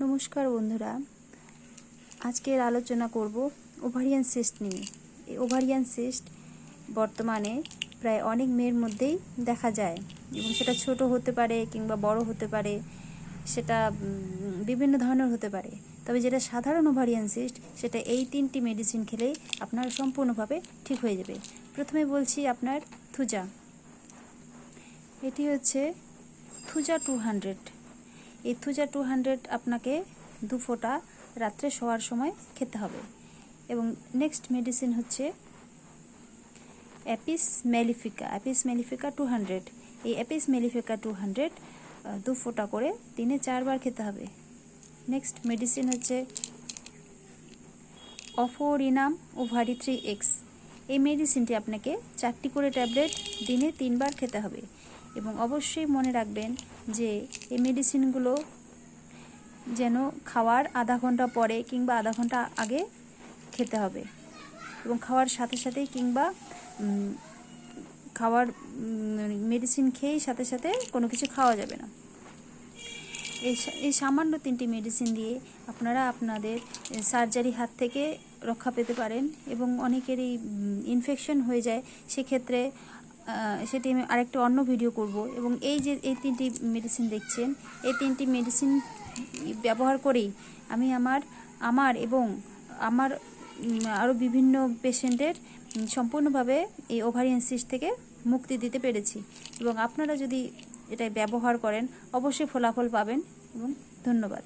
নমস্কার বন্ধুরা, আজকের আলোচনা করব ওভারিয়ান সিস্ট নিয়ে। এই ওভারিয়ান সিস্ট বর্তমানে প্রায় অনেক মেয়ের মধ্যেই দেখা যায় এবং সেটা ছোট হতে পারে কিংবা বড় হতে পারে, সেটা বিভিন্ন ধরনের হতে পারে। তবে যেটা সাধারণ ওভারিয়ান সিস্ট সেটা এই 3টি মেডিসিন খেলেই আপনার সম্পূর্ণভাবে ঠিক হয়ে যাবে। প্রথমে বলছি আপনার থুজা। এটি হচ্ছে থুজা 200। এই থুজা 200 আপনাকে 2 ফোঁটা রাত্রে শোয়ার সময় খেতে হবে। এবং নেক্সট মেডিসিন হচ্ছে অ্যাপিস ম্যালিফিকা। অ্যাপিস ম্যালিফিকা 200। এই অ্যাপিস ম্যালিফিকা 200 2 ফোঁটা করে দিনে 4 বার খেতে হবে। নেক্সট মেডিসিন হচ্ছে অফোরিনাম ওভারি 3X। এই মেডিসিনটি আপনাকে 4টি করে ট্যাবলেট দিনে 3 বার খেতে হবে। এবং অবশ্যই মনে রাখবেন যে এই মেডিসিনগুলো যেন খাওয়ার আধা ঘন্টা পরে কিংবা আধা ঘন্টা আগে খেতে হবে এবং খাওয়ার সাথে সাথেই কিংবা খাওয়ার মেডিসিন খেয়েই সাথে সাথে কোনো কিছু খাওয়া যাবে না। এই সামান্য 3টি মেডিসিন দিয়ে আপনারা আপনাদের সার্জারি হাত থেকে রক্ষা পেতে পারেন। এবং অনেকেরই ইনফেকশন হয়ে যায়, সেক্ষেত্রে সেটি আমি আরেকটা অন্য ভিডিও করব। এবং এই যে এই 3টি মেডিসিন দেখছেন, এই 3টি মেডিসিন ব্যবহার করেই আমি আমার এবং আমার আরও বিভিন্ন পেশেন্টের সম্পূর্ণভাবে এই ওভারিয়ান সিস্ট থেকে মুক্তি দিতে পেরেছি। এবং আপনারা যদি এটা ব্যবহার করেন অবশ্যই ফলাফল পাবেন। এবং ধন্যবাদ।